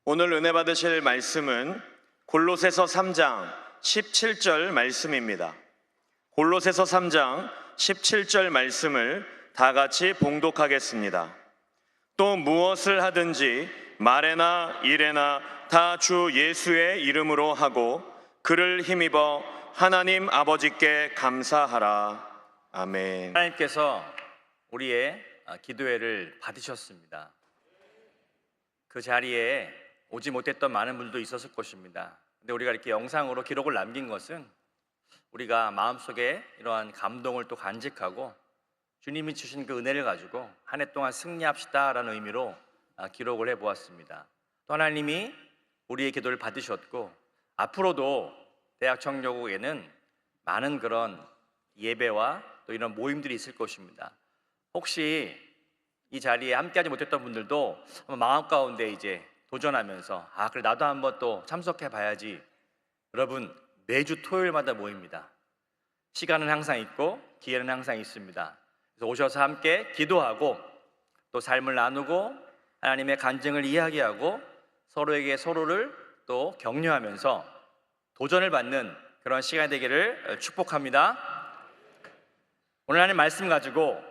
오늘 은혜 받으실 말씀은 골로새서 3장 17절 말씀입니다. 골로새서 3장 17절 말씀을 다 같이 봉독하겠습니다. 또 무엇을 하든지 말에나 일에나 다 주 예수의 이름으로 하고 그를 힘입어 하나님 아버지께 감사하라. 아멘. 하나님께서 우리의 기도회를 받으셨습니다. 그 자리에 오지 못했던 많은 분들도 있었을 것입니다. 근데 우리가 이렇게 영상으로 기록을 남긴 것은 우리가 마음속에 이러한 감동을 또 간직하고 주님이 주신 그 은혜를 가지고 한 해 동안 승리합시다라는 의미로 기록을 해보았습니다. 또 하나님이 우리의 기도를 받으셨고 앞으로도 대학 청년국에는 많은 그런 예배와 또 이런 모임들이 있을 것입니다. 혹시 이 자리에 함께하지 못했던 분들도 마음 가운데 이제 도전하면서 그래 나도 한번 또 참석해 봐야지. 여러분, 매주 토요일마다 모입니다. 시간은 항상 있고 기회는 항상 있습니다. 그래서 오셔서 함께 기도하고 또 삶을 나누고 하나님의 간증을 이야기하고 서로에게 서로를 또 격려하면서 도전을 받는 그런 시간이 되기를 축복합니다. 오늘 하나님 말씀 가지고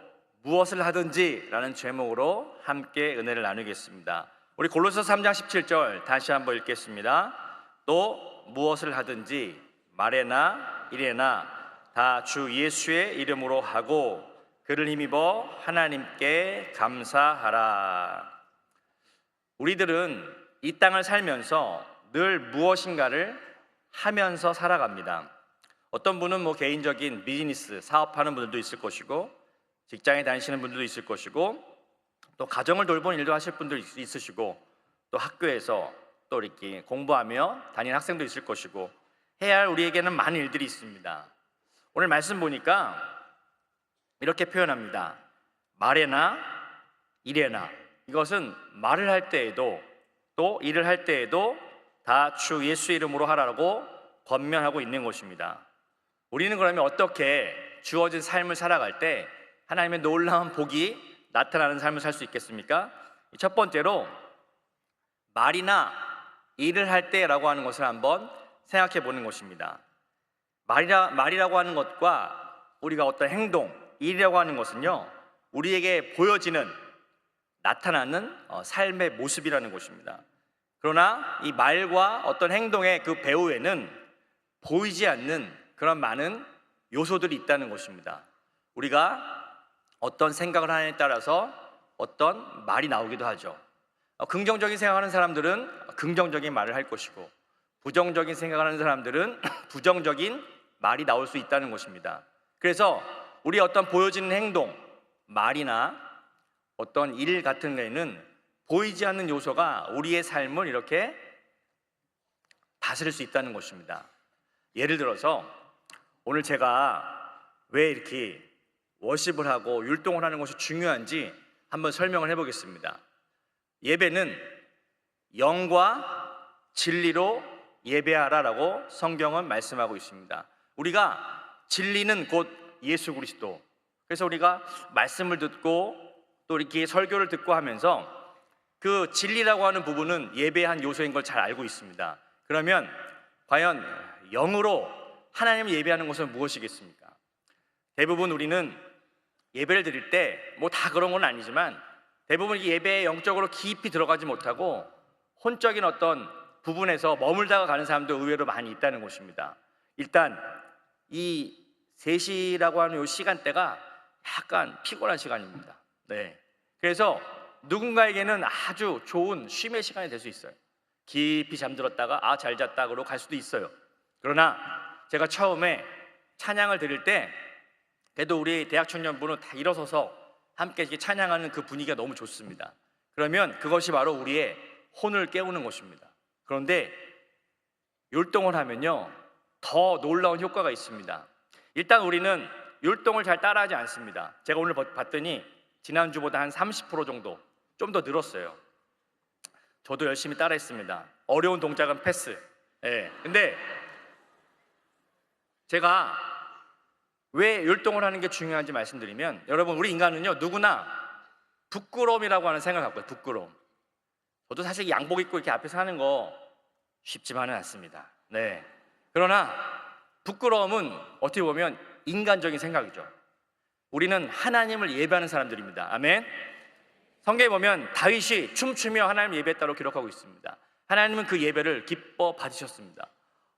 무엇을 하든지 라는 제목으로 함께 은혜를 나누겠습니다. 우리 골로새서 3장 17절 다시 한번 읽겠습니다. 또 무엇을 하든지 말에나 일에나 다 주 예수의 이름으로 하고 그를 힘입어 하나님께 감사하라. 우리들은 이 땅을 살면서 늘 무엇인가를 하면서 살아갑니다. 어떤 분은 개인적인 비즈니스, 사업하는 분들도 있을 것이고 직장에 다니시는 분들도 있을 것이고 또 가정을 돌보는 일도 하실 분들 있으시고 또 학교에서 또 이렇게 공부하며 다니는 학생도 있을 것이고 해야 할 우리에게는 많은 일들이 있습니다. 오늘 말씀 보니까 이렇게 표현합니다. 말에나 일에나. 이것은 말을 할 때에도 또 일을 할 때에도 다 주 예수 이름으로 하라고 권면하고 있는 것입니다. 우리는 그러면 어떻게 주어진 삶을 살아갈 때 하나님의 놀라운 복이 나타나는 삶을 살 수 있겠습니까? 첫 번째로 말이나 일을 할 때라고 하는 것을 한번 생각해 보는 것입니다. 말이라고 하는 것과 우리가 어떤 행동, 일이라고 하는 것은요, 우리에게 보여지는, 나타나는 삶의 모습이라는 것입니다. 그러나 이 말과 어떤 행동의 그 배후에는 보이지 않는 그런 많은 요소들이 있다는 것입니다. 우리가 어떤 생각을 하느냐에 따라서 어떤 말이 나오기도 하죠. 긍정적인 생각하는 사람들은 긍정적인 말을 할 것이고 부정적인 생각하는 사람들은 부정적인 말이 나올 수 있다는 것입니다. 그래서 우리 어떤 보여지는 행동, 말이나 어떤 일 같은 데는 보이지 않는 요소가 우리의 삶을 이렇게 다스릴 수 있다는 것입니다. 예를 들어서 오늘 제가 왜 이렇게 워십을 하고 율동을 하는 것이 중요한지 한번 설명을 해보겠습니다. 예배는 영과 진리로 예배하라라고 성경은 말씀하고 있습니다. 우리가 진리는 곧 예수 그리스도. 그래서 우리가 말씀을 듣고 또 이렇게 설교를 듣고 하면서 그 진리라고 하는 부분은 예배의 한 요소인 걸 잘 알고 있습니다. 그러면 과연 영으로 하나님을 예배하는 것은 무엇이겠습니까? 대부분 우리는 예배를 드릴 때 다 그런 건 아니지만 대부분 이 예배에 영적으로 깊이 들어가지 못하고 혼적인 어떤 부분에서 머물다가 가는 사람도 의외로 많이 있다는 것입니다. 일단 이 3시라고 하는 이 시간대가 약간 피곤한 시간입니다. 그래서 누군가에게는 아주 좋은 쉼의 시간이 될 수 있어요. 깊이 잠들었다가 잘 잤다 그러고 갈 수도 있어요. 그러나 제가 처음에 찬양을 드릴 때 그래도 우리 대학 청년부는 다 일어서서 함께 이렇게 찬양하는 그 분위기가 너무 좋습니다. 그러면 그것이 바로 우리의 혼을 깨우는 것입니다. 그런데 율동을 하면요 더 놀라운 효과가 있습니다. 일단 우리는 율동을 잘 따라하지 않습니다. 제가 오늘 봤더니 지난주보다 한 30% 정도 좀 더 늘었어요. 저도 열심히 따라했습니다. 어려운 동작은 패스. 근데 제가 왜 율동을 하는 게 중요한지 말씀드리면 여러분 우리 인간은요 누구나 부끄러움이라고 하는 생각을 갖고 있어요. 부끄러움. 저도 사실 양복 입고 이렇게 앞에서 하는 거 쉽지만은 않습니다. 네. 그러나 부끄러움은 어떻게 보면 인간적인 생각이죠. 우리는 하나님을 예배하는 사람들입니다. 아멘. 성경에 보면 다윗이 춤추며 하나님을 예배했다고 기록하고 있습니다. 하나님은 그 예배를 기뻐 받으셨습니다.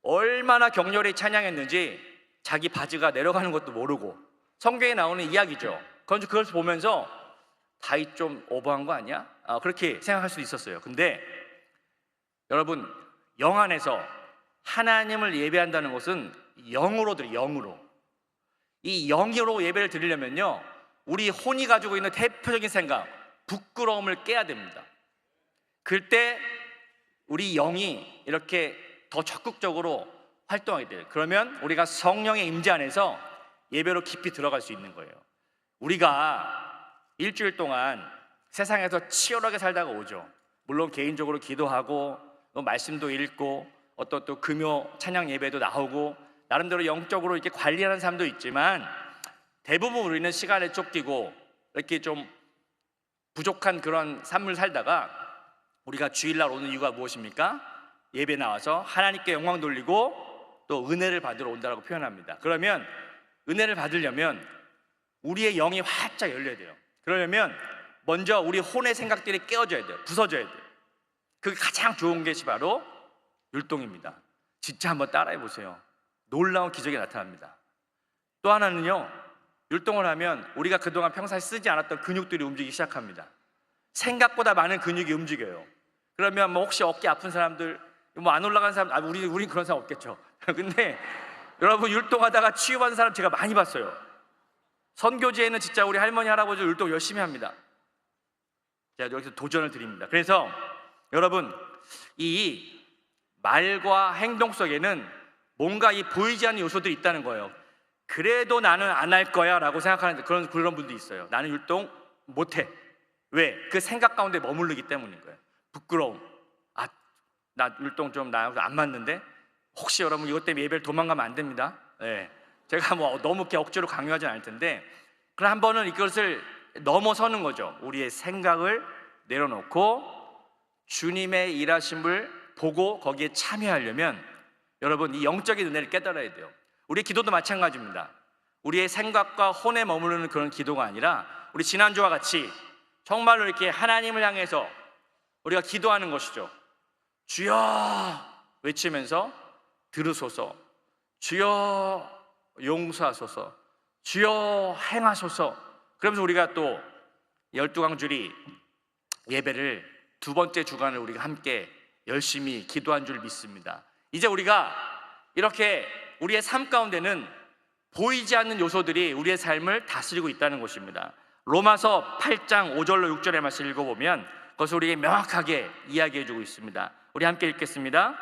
얼마나 격렬히 찬양했는지 자기 바지가 내려가는 것도 모르고, 성경에 나오는 이야기죠. 그걸 보면서 다윗 좀 오버한 거 아니야? 그렇게 생각할 수도 있었어요. 근데 여러분, 영 안에서 하나님을 예배한다는 것은 영으로 드려요. 영으로. 이 영으로 예배를 드리려면요, 우리 혼이 가지고 있는 대표적인 생각, 부끄러움을 깨야 됩니다. 그때 우리 영이 이렇게 더 적극적으로 활동하게 돼요. 그러면 우리가 성령의 임재 안에서 예배로 깊이 들어갈 수 있는 거예요. 우리가 일주일 동안 세상에서 치열하게 살다가 오죠. 물론 개인적으로 기도하고 또 말씀도 읽고 어떤 또 금요 찬양 예배도 나오고 나름대로 영적으로 이렇게 관리하는 사람도 있지만, 대부분 우리는 시간에 쫓기고 이렇게 좀 부족한 그런 삶을 살다가 우리가 주일날 오는 이유가 무엇입니까? 예배 나와서 하나님께 영광 돌리고 또 은혜를 받으러 온다고 표현합니다. 그러면 은혜를 받으려면 우리의 영이 활짝 열려야 돼요. 그러려면 먼저 우리 혼의 생각들이 깨어져야 돼요. 부서져야 돼요. 그게 가장 좋은 것이 바로 율동입니다. 진짜 한번 따라해 보세요. 놀라운 기적이 나타납니다. 또 하나는요, 율동을 하면 우리가 그동안 평소에 쓰지 않았던 근육들이 움직이기 시작합니다. 생각보다 많은 근육이 움직여요. 그러면 뭐 혹시 어깨 아픈 사람들, 뭐 안 올라간 사람, 우린 그런 사람 없겠죠. 근데 여러분, 율동하다가 치유받은 사람 제가 많이 봤어요. 선교지에는 진짜 우리 할머니 할아버지 율동 열심히 합니다. 제가 여기서 도전을 드립니다. 그래서 여러분, 이 말과 행동 속에는 뭔가 이 보이지 않는 요소들이 있다는 거예요. 그래도 나는 안 할 거야 라고 생각하는 그런 분도 있어요. 나는 율동 못해. 왜? 그 생각 가운데 머무르기 때문인 거예요. 부끄러움. 나 율동 좀 나하고 안 맞는데? 혹시 여러분 이것 때문에 예배를 도망가면 안 됩니다. 네. 제가 뭐 너무 이렇게 억지로 강요하진 않을 텐데, 그럼 한 번은 이것을 넘어서는 거죠. 우리의 생각을 내려놓고 주님의 일하심을 보고 거기에 참여하려면 여러분, 이 영적인 은혜를 깨달아야 돼요. 우리의 기도도 마찬가지입니다. 우리의 생각과 혼에 머무르는 그런 기도가 아니라 우리 지난주와 같이 정말로 이렇게 하나님을 향해서 우리가 기도하는 것이죠. 주여 외치면서 들으소서, 주여 용서하소서, 주여 행하소서. 그러면서 우리가 또 12강주리 예배를 두 번째 주간을 우리가 함께 열심히 기도한 줄 믿습니다. 이제 우리가 이렇게 우리의 삶 가운데는 보이지 않는 요소들이 우리의 삶을 다스리고 있다는 것입니다. 로마서 8장 5절로 6절의 말씀을 읽어보면 그것을 우리에게 명확하게 이야기해주고 있습니다. 우리 함께 읽겠습니다.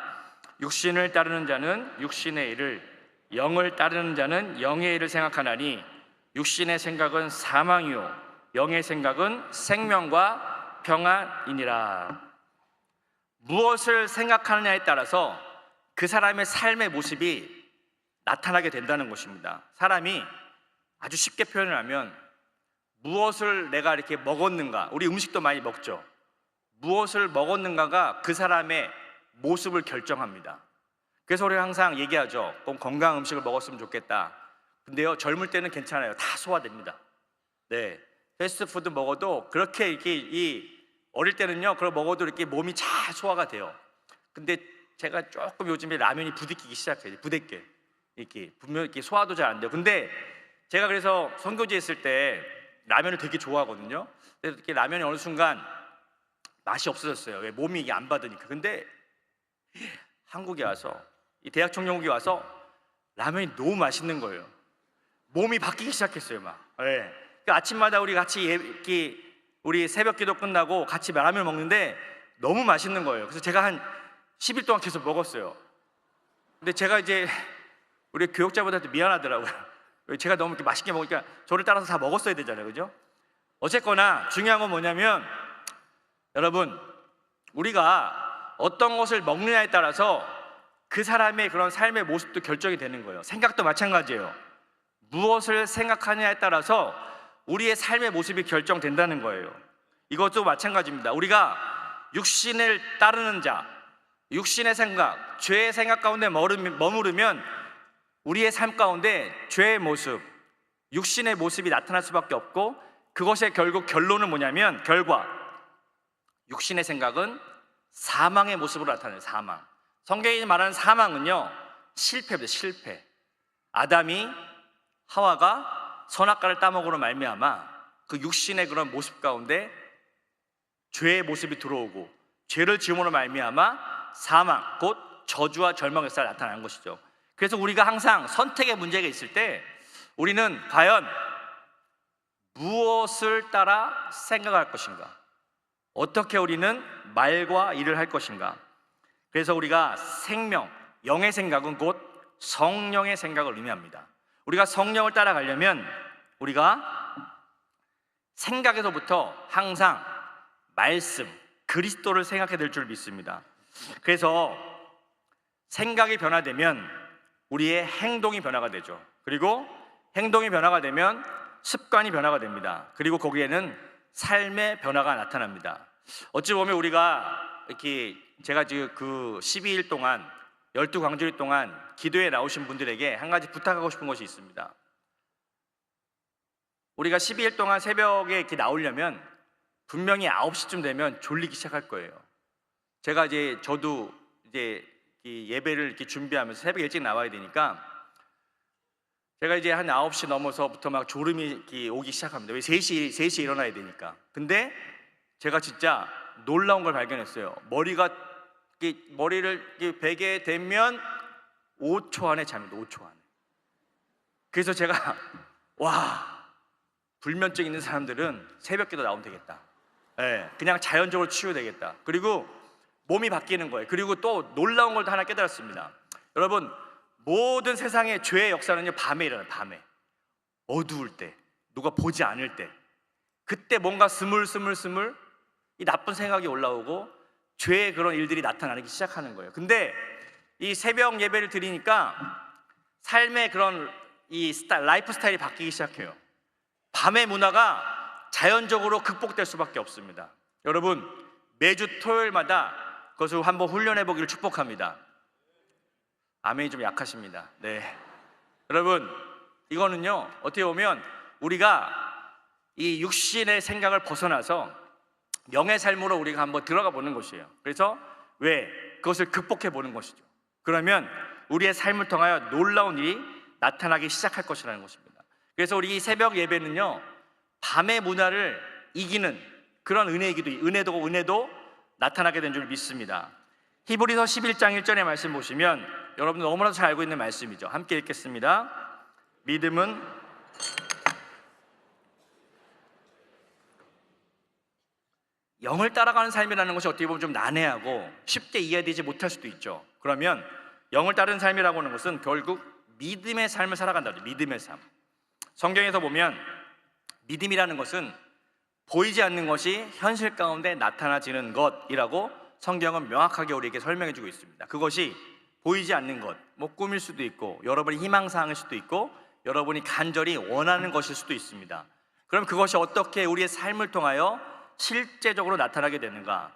육신을 따르는 자는 육신의 일을, 영을 따르는 자는 영의 일을 생각하나니 육신의 생각은 사망이요 영의 생각은 생명과 평안이니라. 무엇을 생각하느냐에 따라서 그 사람의 삶의 모습이 나타나게 된다는 것입니다. 사람이 아주 쉽게 표현을 하면 무엇을 내가 이렇게 먹었는가, 우리 음식도 많이 먹죠. 무엇을 먹었는가가 그 사람의 모습을 결정합니다. 그래서 우리가 항상 얘기하죠. 꼭 건강한 음식을 먹었으면 좋겠다. 근데요, 젊을 때는 괜찮아요. 다 소화됩니다. 네, 패스트푸드 먹어도 그렇게 이렇게 어릴 때는요, 그걸 먹어도 이렇게 몸이 잘 소화가 돼요. 근데 제가 조금 요즘에 라면이 부대끼기 시작해요. 부대껴. 이렇게 분명 이렇게 소화도 잘 안 돼요. 근데 제가 그래서 선교지에 있을 때 라면을 되게 좋아하거든요. 그래서 이렇게 라면이 어느 순간 맛이 없어졌어요. 왜? 몸이 이게 안 받으니까. 근데 한국에 와서, 이 대학 청년국에 와서 라면이 너무 맛있는 거예요. 몸이 바뀌기 시작했어요, 막. 네. 그러니까 아침마다 우리 같이 이렇게 우리 새벽 기도 끝나고 같이 라면을 먹는데 너무 맛있는 거예요. 그래서 제가 한 10일 동안 계속 먹었어요. 근데 제가 이제 우리 교육자분들한테 미안하더라고요. 제가 너무 이렇게 맛있게 먹으니까 저를 따라서 다 먹었어야 되잖아요, 그죠? 어쨌거나 중요한 건 뭐냐면, 여러분, 우리가 어떤 것을 먹느냐에 따라서 그 사람의 그런 삶의 모습도 결정이 되는 거예요. 생각도 마찬가지예요. 무엇을 생각하느냐에 따라서 우리의 삶의 모습이 결정된다는 거예요. 이것도 마찬가지입니다. 우리가 육신을 따르는 자, 육신의 생각, 죄의 생각 가운데 머무르면 우리의 삶 가운데 죄의 모습, 육신의 모습이 나타날 수밖에 없고, 그것의 결국 결론은 뭐냐면, 결과 육신의 생각은 사망의 모습으로 나타나요. 사망. 성경이 말하는 사망은요, 실패입니다. 실패. 아담이 하와가 선악과를 따먹으로 말미암아 그 육신의 그런 모습 가운데 죄의 모습이 들어오고, 죄를 지음으로 말미암아 사망, 곧 저주와 절망의 역사가 나타나는 것이죠. 그래서 우리가 항상 선택의 문제가 있을 때 우리는 과연 무엇을 따라 생각할 것인가, 어떻게 우리는 말과 일을 할 것인가. 그래서 우리가 생명, 영의 생각은 곧 성령의 생각을 의미합니다. 우리가 성령을 따라가려면 우리가 생각에서부터 항상 말씀, 그리스도를 생각해야 될 줄 믿습니다. 그래서 생각이 변화되면 우리의 행동이 변화가 되죠. 그리고 행동이 변화가 되면 습관이 변화가 됩니다. 그리고 거기에는 삶의 변화가 나타납니다. 어찌 보면 우리가 이렇게, 제가 지금 그 12일 동안 12광주일 동안 기도에 나오신 분들에게 한 가지 부탁하고 싶은 것이 있습니다. 우리가 12일 동안 새벽에 이렇게 나오려면 분명히 9시쯤 되면 졸리기 시작할 거예요. 저도 이제 이 예배를 이렇게 준비하면서 새벽 일찍 나와야 되니까 제가 이제 한 9시 넘어서부터 막 졸음이 이렇게 오기 시작합니다. 왜 3시에 일어나야 되니까. 근데 제가 진짜 놀라운 걸 발견했어요. 머리를 이렇게 베게 되면 5초 안에 잠입니다. 5초 안에. 그래서 제가 불면증 있는 사람들은 새벽기도 나오면 되겠다. 그냥 자연적으로 치유되겠다. 그리고 몸이 바뀌는 거예요. 그리고 또 놀라운 걸 하나 깨달았습니다. 여러분, 모든 세상의 죄의 역사는요, 밤에 일어나요. 밤에. 어두울 때, 누가 보지 않을 때, 그때 뭔가 스물스물 이 나쁜 생각이 올라오고 죄의 그런 일들이 나타나기 시작하는 거예요. 근데 이 새벽 예배를 드리니까 삶의 그런 라이프 스타일이 바뀌기 시작해요. 밤의 문화가 자연적으로 극복될 수밖에 없습니다. 여러분, 매주 토요일마다 그것을 한번 훈련해 보기를 축복합니다. 아멘이 좀 약하십니다. 네. 여러분, 이거는요, 어떻게 보면 우리가 이 육신의 생각을 벗어나서 영의 삶으로 우리가 한번 들어가 보는 것이에요. 그래서 그것을 극복해 보는 것이죠. 그러면 우리의 삶을 통하여 놀라운 일이 나타나기 시작할 것이라는 것입니다. 그래서 우리 이 새벽 예배는요, 밤의 문화를 이기는 그런 은혜도 나타나게 된 줄 믿습니다. 히브리서 11장 1절의 말씀 보시면 여러분 너무나도 잘 알고 있는 말씀이죠. 함께 읽겠습니다. 믿음은 영을 따라가는 삶이라는 것이 어떻게 보면 좀 난해하고 쉽게 이해되지 못할 수도 있죠. 그러면 영을 따르는 삶이라고 하는 것은 결국 믿음의 삶을 살아간다죠. 믿음의 삶. 성경에서 보면 믿음이라는 것은 보이지 않는 것이 현실 가운데 나타나지는 것이라고 성경은 명확하게 우리에게 설명해 주고 있습니다. 그것이 보이지 않는 것, 꿈일 수도 있고 여러분의 희망사항일 수도 있고 여러분이 간절히 원하는 것일 수도 있습니다. 그럼 그것이 어떻게 우리의 삶을 통하여 실제적으로 나타나게 되는가?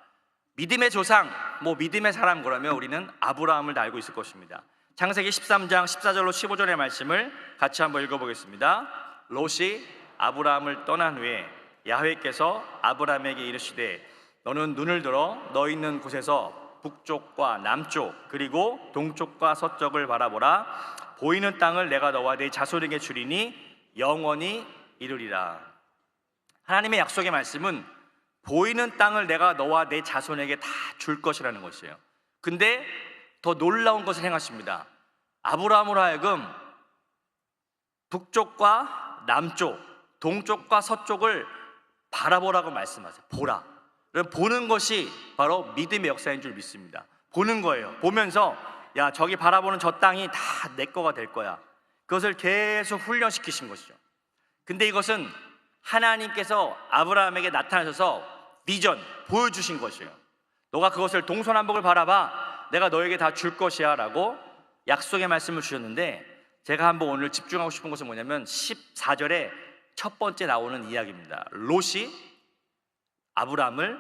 믿음의 조상, 믿음의 사람, 그러면 우리는 아브라함을 다 알고 있을 것입니다. 창세기 13장 14절로 15절의 말씀을 같이 한번 읽어보겠습니다. 롯이 아브라함을 떠난 후에 야훼께서 아브라함에게 이르시되 너는 눈을 들어 너 있는 곳에서 북쪽과 남쪽 그리고 동쪽과 서쪽을 바라보라. 보이는 땅을 내가 너와 네 자손에게 주리니 영원히 이르리라. 하나님의 약속의 말씀은 보이는 땅을 내가 너와 내 자손에게 다 줄 것이라는 것이에요. 근데 더 놀라운 것을 행하십니다. 아브라함으로 하여금 북쪽과 남쪽, 동쪽과 서쪽을 바라보라고 말씀하세요. 보라. 보는 것이 바로 믿음의 역사인 줄 믿습니다. 보는 거예요. 보면서 저기 바라보는 저 땅이 다 내 거가 될 거야. 그것을 계속 훈련시키신 것이죠. 근데 이것은 하나님께서 아브라함에게 나타나셔서 비전 보여주신 것이에요. 너가 그것을 동서남북을 바라봐. 내가 너에게 다 줄 것이야 라고 약속의 말씀을 주셨는데, 제가 한번 오늘 집중하고 싶은 것은 뭐냐면 14절에 첫 번째 나오는 이야기입니다. 롯이 아브라함을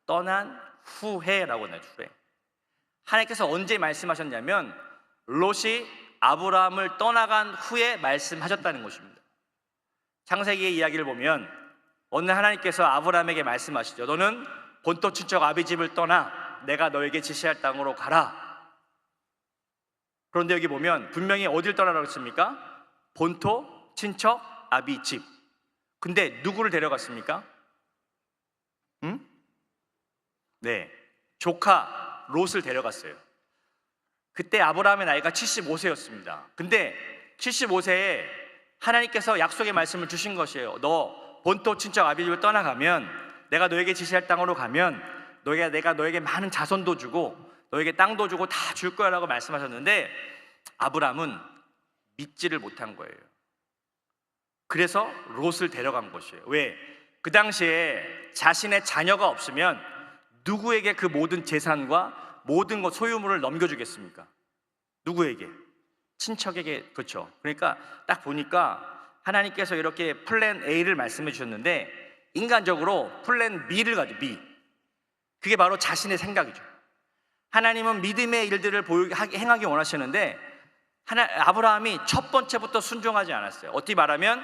떠난 후회라고 나요. 후회. 하나님께서 언제 말씀하셨냐면 롯이 아브라함을 떠나간 후에 말씀하셨다는 것입니다. 창세기의 이야기를 보면 어느 날 하나님께서 아브라함에게 말씀하시죠. 너는 본토 친척 아비 집을 떠나 내가 너에게 지시할 땅으로 가라. 그런데 여기 보면 분명히 어딜 떠나라고 했습니까? 본토 친척 아비 집. 근데 누구를 데려갔습니까? 네, 조카 롯을 데려갔어요. 그때 아브라함의 나이가 75세였습니다. 근데 75세에 하나님께서 약속의 말씀을 주신 것이에요. 너 본토 친척 아비 집을 떠나가면 내가 너에게 지시할 땅으로 가면 내가 너에게 많은 자손도 주고 너에게 땅도 주고 다 줄 거야 라고 말씀하셨는데 아브라함은 믿지를 못한 거예요. 그래서 롯을 데려간 것이에요. 왜? 그 당시에 자신의 자녀가 없으면 누구에게 그 모든 재산과 모든 것 소유물을 넘겨주겠습니까? 누구에게? 친척에게. 그렇죠. 그러니까 딱 보니까 하나님께서 이렇게 플랜 A를 말씀해 주셨는데 인간적으로 플랜 B를 가지고 B. 그게 바로 자신의 생각이죠. 하나님은 믿음의 일들을 행하기 원하시는데 아브라함이 첫 번째부터 순종하지 않았어요. 어떻게 말하면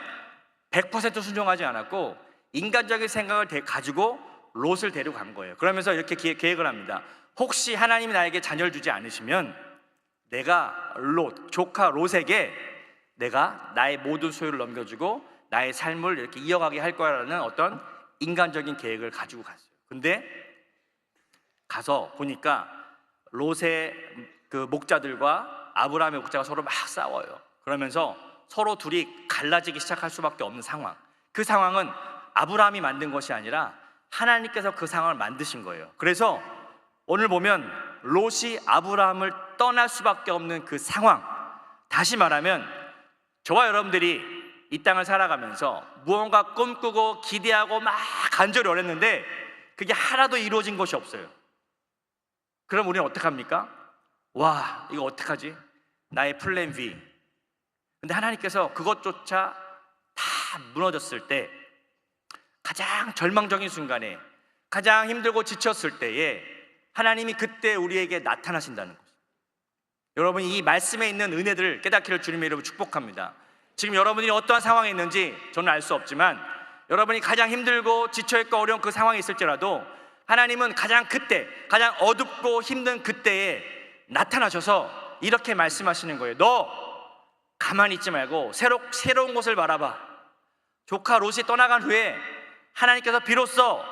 100% 순종하지 않았고 인간적인 생각을 가지고 롯을 데려간 거예요. 그러면서 이렇게 계획을 합니다. 혹시 하나님이 나에게 자녀를 주지 않으시면 내가 조카 롯에게 내가 나의 모든 소유를 넘겨주고 나의 삶을 이렇게 이어가게 할 거라는 어떤 인간적인 계획을 가지고 갔어요. 근데 가서 보니까 롯의 그 목자들과 아브라함의 목자가 서로 막 싸워요. 그러면서 서로 둘이 갈라지기 시작할 수밖에 없는 상황. 그 상황은 아브라함이 만든 것이 아니라 하나님께서 그 상황을 만드신 거예요. 그래서 오늘 보면 롯이 아브라함을 떠날 수밖에 없는 그 상황. 다시 말하면 저와 여러분들이 이 땅을 살아가면서 무언가 꿈꾸고 기대하고 막 간절히 원했는데 그게 하나도 이루어진 것이 없어요. 그럼 우리는 어떡합니까? 와, 이거 어떡하지? 나의 플랜 B. 근데 하나님께서 그것조차 다 무너졌을 때 가장 절망적인 순간에 가장 힘들고 지쳤을 때에 하나님이 그때 우리에게 나타나신다는 거죠. 여러분, 이 말씀에 있는 은혜들을 깨닫기를 주님의 이름으로 축복합니다. 지금 여러분이 어떠한 상황에 있는지 저는 알 수 없지만 여러분이 가장 힘들고 지쳐있고 어려운 그 상황에 있을지라도 하나님은 가장 어둡고 힘든 그때에 나타나셔서 이렇게 말씀하시는 거예요. 너 가만히 있지 말고 새로운 곳을 바라봐. 조카 롯이 떠나간 후에 하나님께서 비로소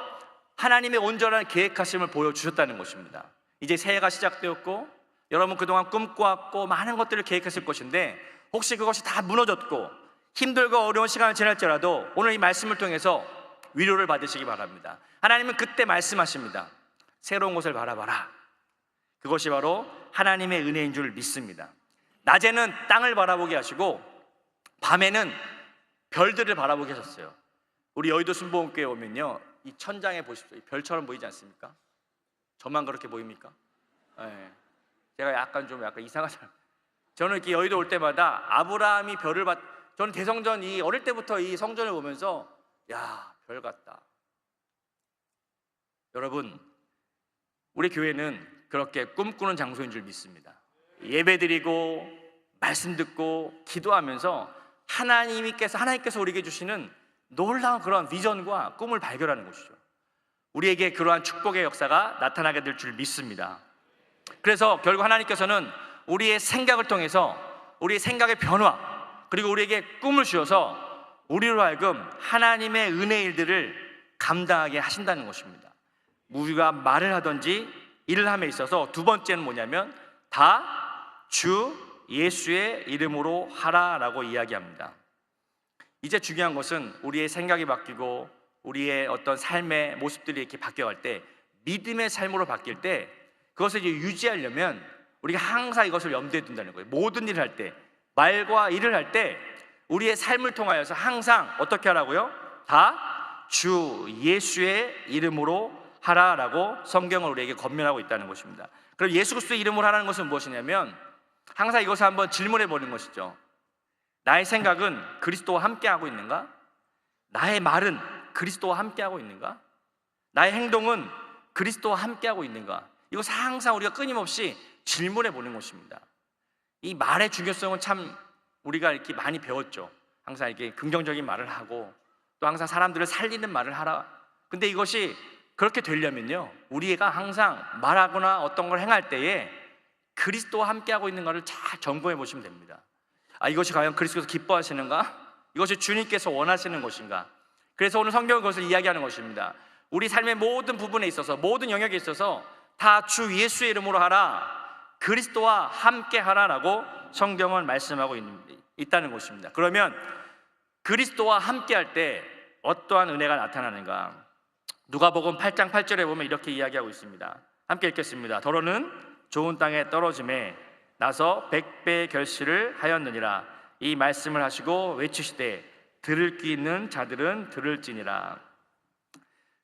하나님의 온전한 계획하심을 보여주셨다는 것입니다. 이제 새해가 시작되었고 여러분 그동안 꿈꿔왔고 많은 것들을 계획했을 것인데 혹시 그것이 다 무너졌고 힘들고 어려운 시간을 지날지라도 오늘 이 말씀을 통해서 위로를 받으시기 바랍니다. 하나님은 그때 말씀하십니다. 새로운 곳을 바라봐라. 그것이 바로 하나님의 은혜인 줄 믿습니다. 낮에는 땅을 바라보게 하시고 밤에는 별들을 바라보게 하셨어요. 우리 여의도 순복음교회 오면요, 이 천장에 보십시오. 별처럼 보이지 않습니까? 저만 그렇게 보입니까? 네. 제가 약간 이상하잖아요. 저는 이렇게 여의도 올 때마다 아브라함이 별을 저는 대성전 어릴 때부터 이 성전을 보면서 야, 별 같다. 여러분, 우리 교회는 그렇게 꿈꾸는 장소인 줄 믿습니다. 예배드리고 말씀 듣고 기도하면서 하나님께서 우리에게 주시는 놀라운 그런 비전과 꿈을 발견하는 것이죠. 우리에게 그러한 축복의 역사가 나타나게 될 줄 믿습니다. 그래서 결국 하나님께서는 우리의 생각을 통해서 우리의 생각의 변화 그리고 우리에게 꿈을 주셔서 우리로 하여금 하나님의 은혜의 일들을 감당하게 하신다는 것입니다. 우리가 말을 하든지 일을 함에 있어서 두 번째는 뭐냐면 다 주 예수의 이름으로 하라라고 이야기합니다. 이제 중요한 것은 우리의 생각이 바뀌고 우리의 어떤 삶의 모습들이 이렇게 바뀌어갈 때 믿음의 삶으로 바뀔 때 그것을 이제 유지하려면 우리가 항상 이것을 염두에 둔다는 거예요. 모든 일을 할 때, 말과 일을 할 때 우리의 삶을 통하여서 항상 어떻게 하라고요? 다 주 예수의 이름으로 하라라고 성경은 우리에게 권면하고 있다는 것입니다. 그럼 예수 그리스도의 이름으로 하라는 것은 무엇이냐면 항상 이것을 한번 질문해 보는 것이죠. 나의 생각은 그리스도와 함께하고 있는가? 나의 말은 그리스도와 함께하고 있는가? 나의 행동은 그리스도와 함께하고 있는가? 이것을 항상 우리가 끊임없이 질문해 보는 것입니다. 이 말의 중요성은 참 우리가 이렇게 많이 배웠죠. 항상 이렇게 긍정적인 말을 하고 또 항상 사람들을 살리는 말을 하라. 근데 이것이 그렇게 되려면요, 우리가 항상 말하거나 어떤 걸 행할 때에 그리스도와 함께하고 있는가를 잘 점검해 보시면 됩니다. 이것이 과연 그리스도께서 기뻐하시는가? 이것이 주님께서 원하시는 것인가? 그래서 오늘 성경은 그것을 이야기하는 것입니다. 우리 삶의 모든 부분에 있어서, 모든 영역에 있어서 다 주 예수의 이름으로 하라, 그리스도와 함께 하라라고 성경은 말씀하고 있다는 것입니다. 그러면 그리스도와 함께 할 때 어떠한 은혜가 나타나는가? 누가복음 8장 8절에 보면 이렇게 이야기하고 있습니다. 함께 읽겠습니다. 더러는 좋은 땅에 떨어짐에 나서 100배의 결실을 하였느니라. 이 말씀을 하시고 외치시되 들을 귀 있는 자들은 들을지니라.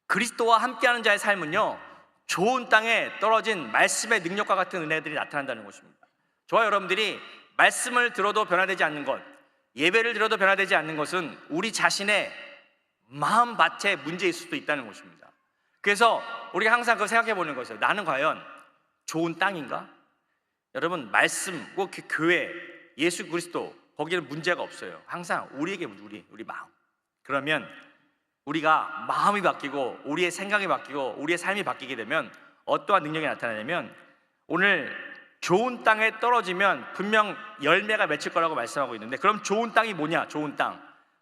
그리스도와 함께하는 자의 삶은요, 좋은 땅에 떨어진 말씀의 능력과 같은 은혜들이 나타난다는 것입니다. 저와 여러분들이 말씀을 들어도 변화되지 않는 것, 예배를 들어도 변화되지 않는 것은 우리 자신의 마음밭에 문제일 수도 있다는 것입니다. 그래서 우리가 항상 그걸 생각해 보는 것이에요. 나는 과연 좋은 땅인가? 여러분, 말씀, 꼭 교회, 예수 그리스도, 거기는 문제가 없어요. 항상 우리에게 우리 마음. 그러면 우리가 마음이 바뀌고 우리의 생각이 바뀌고 우리의 삶이 바뀌게 되면 어떠한 능력이 나타나냐면, 오늘 좋은 땅에 떨어지면 분명 열매가 맺힐 거라고 말씀하고 있는데, 그럼 좋은 땅이 뭐냐? 좋은 땅,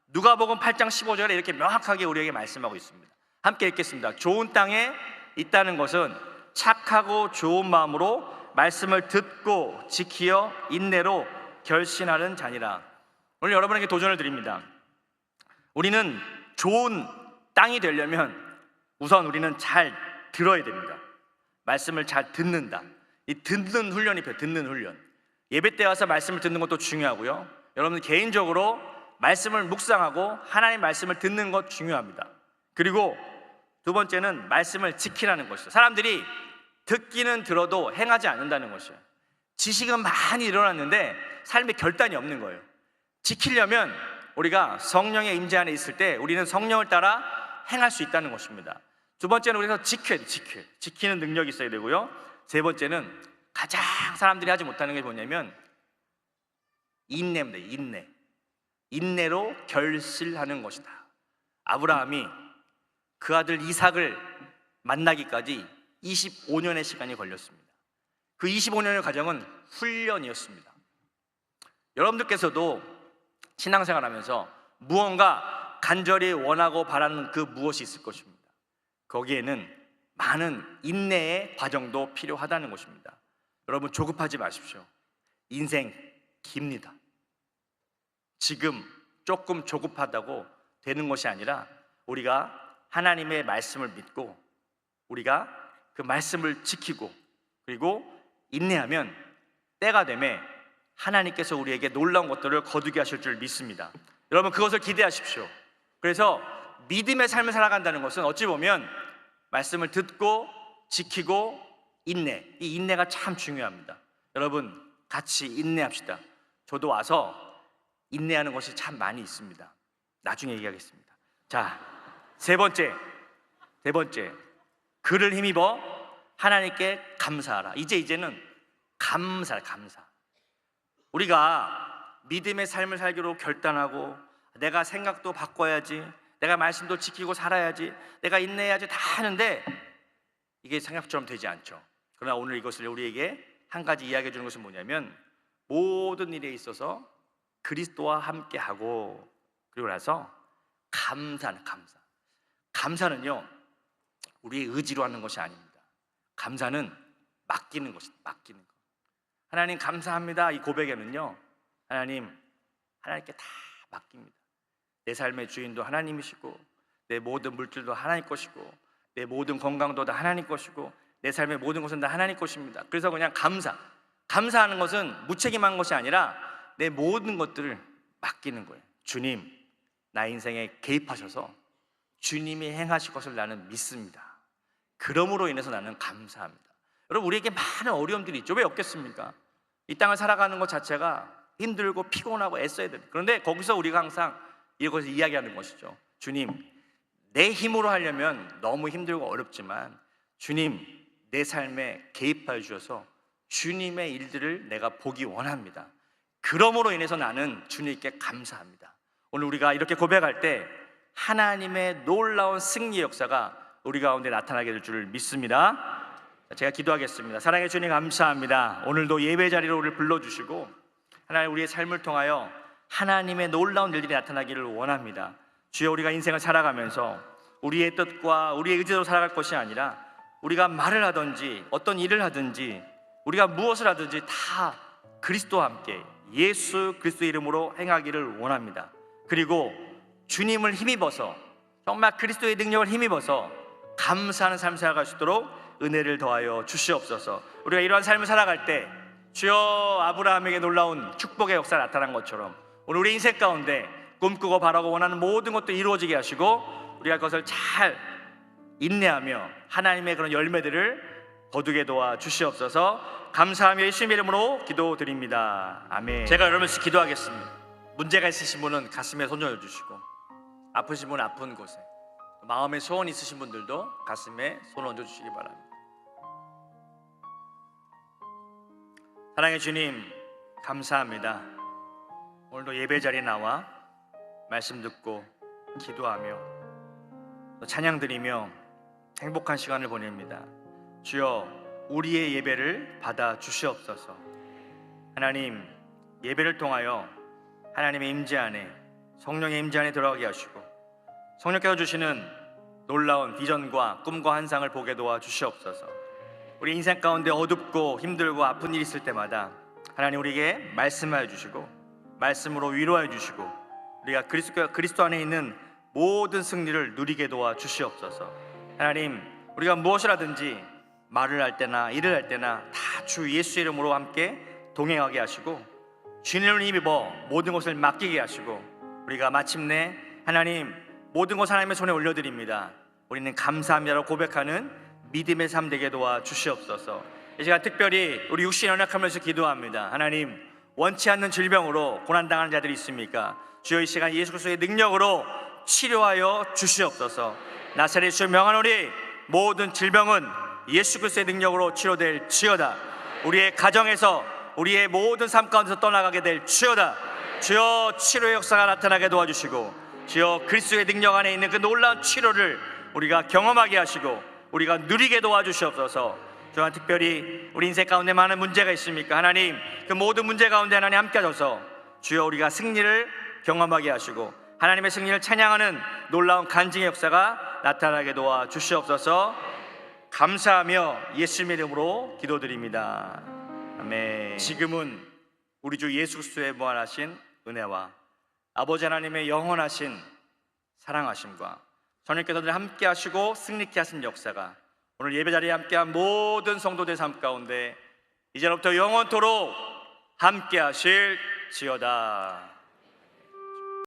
누가복음 8장 15절에 이렇게 명확하게 우리에게 말씀하고 있습니다. 함께 읽겠습니다. 좋은 땅에 있다는 것은 착하고 좋은 마음으로 말씀을 듣고 지키어 인내로 결신하는 자니라. 오늘 여러분에게 도전을 드립니다. 우리는 좋은 땅이 되려면 우선 우리는 잘 들어야 됩니다. 말씀을 잘 듣는다. 이 듣는 훈련이 필요해요. 듣는 훈련. 예배 때 와서 말씀을 듣는 것도 중요하고요, 여러분 개인적으로 말씀을 묵상하고 하나님 말씀을 듣는 것 중요합니다. 그리고 두 번째는 말씀을 지키라는 것이죠. 사람들이 듣기는 들어도 행하지 않는다는 것이에요. 지식은 많이 일어났는데 삶의 결단이 없는 거예요. 지키려면 우리가 성령의 임재 안에 있을 때 우리는 성령을 따라 행할 수 있다는 것입니다. 두 번째는 우리가 지켜야 돼요. 지키는 능력이 있어야 되고요, 세 번째는 가장 사람들이 하지 못하는 게 뭐냐면 인내입니다. 인내로 결실하는 것이다. 아브라함이 그 아들 이삭을 만나기까지 25년의 시간이 걸렸습니다. 그 25년의 과정은 훈련이었습니다. 여러분들께서도 신앙생활 하면서 무언가 간절히 원하고 바라는 그 무엇이 있을 것입니다. 거기에는 많은 인내의 과정도 필요하다는 것입니다. 여러분, 조급하지 마십시오. 인생 깁니다. 지금 조금 조급하다고 되는 것이 아니라 우리가 하나님의 말씀을 믿고 우리가 그 말씀을 지키고 그리고 인내하면 때가 되면 하나님께서 우리에게 놀라운 것들을 거두게 하실 줄 믿습니다. 여러분, 그것을 기대하십시오. 그래서 믿음의 삶을 살아간다는 것은 어찌 보면 말씀을 듣고 지키고 인내, 이 인내가 참 중요합니다. 여러분, 같이 인내합시다. 저도 와서 인내하는 것이 참 많이 있습니다. 나중에 얘기하겠습니다. 자, 세 번째, 그를 힘입어 하나님께 감사하라. 이제는 감사. 우리가 믿음의 삶을 살기로 결단하고 내가 생각도 바꿔야지, 내가 말씀도 지키고 살아야지, 내가 인내해야지 다 하는데 이게 생각처럼 되지 않죠. 그러나 오늘 이것을 우리에게 한 가지 이야기해 주는 것은 뭐냐면, 모든 일에 있어서 그리스도와 함께하고 그리고 나서 감사는요 우리의 의지로 하는 것이 아닙니다. 감사는 맡기는 것입니다. 맡기는 것. 하나님 감사합니다, 이 고백에는요 하나님께 다 맡깁니다. 내 삶의 주인도 하나님이시고 내 모든 물질도 하나님 것이고 내 모든 건강도 다 하나님 것이고 내 삶의 모든 것은 다 하나님 것입니다. 그래서 그냥 감사하는 것은 무책임한 것이 아니라 내 모든 것들을 맡기는 거예요. 주님, 나 인생에 개입하셔서 주님이 행하실 것을 나는 믿습니다. 그러므로 인해서 나는 감사합니다. 여러분, 우리에게 많은 어려움들이 있죠. 왜 없겠습니까? 이 땅을 살아가는 것 자체가 힘들고 피곤하고 애써야 됩니다. 그런데 거기서 우리가 항상 이것을 이야기하는 것이죠. 주님, 내 힘으로 하려면 너무 힘들고 어렵지만 주님 내 삶에 개입하여 주셔서 주님의 일들을 내가 보기 원합니다. 그러므로 인해서 나는 주님께 감사합니다. 오늘 우리가 이렇게 고백할 때 하나님의 놀라운 승리 역사가 우리 가운데 나타나게 될 줄 믿습니다. 제가 기도하겠습니다. 사랑의 주님 감사합니다. 오늘도 예배 자리로 우리를 불러주시고 하나님 우리의 삶을 통하여 하나님의 놀라운 일들이 나타나기를 원합니다. 주여 우리가 인생을 살아가면서 우리의 뜻과 우리의 의지로 살아갈 것이 아니라 우리가 말을 하든지 어떤 일을 하든지 우리가 무엇을 하든지 다 그리스도와 함께 예수 그리스도의 이름으로 행하기를 원합니다. 그리고 주님을 힘입어서 정말 그리스도의 능력을 힘입어서 감사하는 삶을 살아갈 수 있도록 은혜를 더하여 주시옵소서. 우리가 이러한 삶을 살아갈 때 주여 아브라함에게 놀라운 축복의 역사가 나타난 것처럼 오늘 우리 인생 가운데 꿈꾸고 바라고 원하는 모든 것도 이루어지게 하시고 우리가 그것을 잘 인내하며 하나님의 그런 열매들을 거두게 도와 주시옵소서. 감사하며 예수님의 이름으로 기도드립니다. 아멘. 제가 여러분씩 기도하겠습니다. 문제가 있으신 분은 가슴에 손 얹어주시고 아프신 분은 아픈 곳에, 마음에 소원 있으신 분들도 가슴에 손 얹어주시기 바랍니다. 사랑의 주님 감사합니다. 오늘도 예배 자리에 나와 말씀 듣고 기도하며 또 찬양 드리며 행복한 시간을 보냅니다. 주여 우리의 예배를 받아 주시옵소서. 하나님 예배를 통하여 하나님의 임재 안에, 성령의 임재 안에 들어가게 하시고 성령께서 주시는 놀라운 비전과 꿈과 환상을 보게 도와 주시옵소서. 우리 인생 가운데 어둡고 힘들고 아픈 일이 있을 때마다 하나님 우리에게 말씀하여 주시고 말씀으로 위로하여 주시고 우리가 그리스도 안에 있는 모든 승리를 누리게 도와 주시옵소서. 하나님 우리가 무엇을 하든지 말을 할 때나 일을 할 때나 다 주 예수 이름으로 함께 동행하게 하시고 주님을 힘입어 모든 것을 맡기게 하시고 우리가 마침내 하나님 모든 것 하나님의 손에 올려드립니다. 우리는 감사합니다라고 고백하는 믿음의 삶 되게 도와 주시옵소서. 이 시간 특별히 우리 육신 연약하면서 기도합니다. 하나님 원치 않는 질병으로 고난당하는 자들이 있습니까? 주여 이 시간 예수 그리스도의 능력으로 치료하여 주시옵소서. 나사렛 주여 명하노니 모든 질병은 예수 그리스도의 능력으로 치료될지어다. 우리의 가정에서 우리의 모든 삶 가운데서 떠나가게 될지어다. 주여 치료의 역사가 나타나게 도와주시고 주여 그리스도의 능력 안에 있는 그 놀라운 치료를 우리가 경험하게 하시고 우리가 누리게 도와주시옵소서. 주여 특별히 우리 인생 가운데 많은 문제가 있습니까? 하나님 그 모든 문제 가운데 하나님 함께 하셔서 주여 우리가 승리를 경험하게 하시고 하나님의 승리를 찬양하는 놀라운 간증의 역사가 나타나게 도와 주시옵소서. 감사하며 예수님의 이름으로 기도드립니다. 아멘. 지금은 우리 주 예수 그리스도의 무한하신 은혜와 아버지 하나님의 영원하신 사랑하심과 저녁께서 늘 함께 하시고 승리케 하신 역사가 오늘 예배자리에 함께한 모든 성도들 삶 가운데 이제부터 영원토록 함께 하실지어다.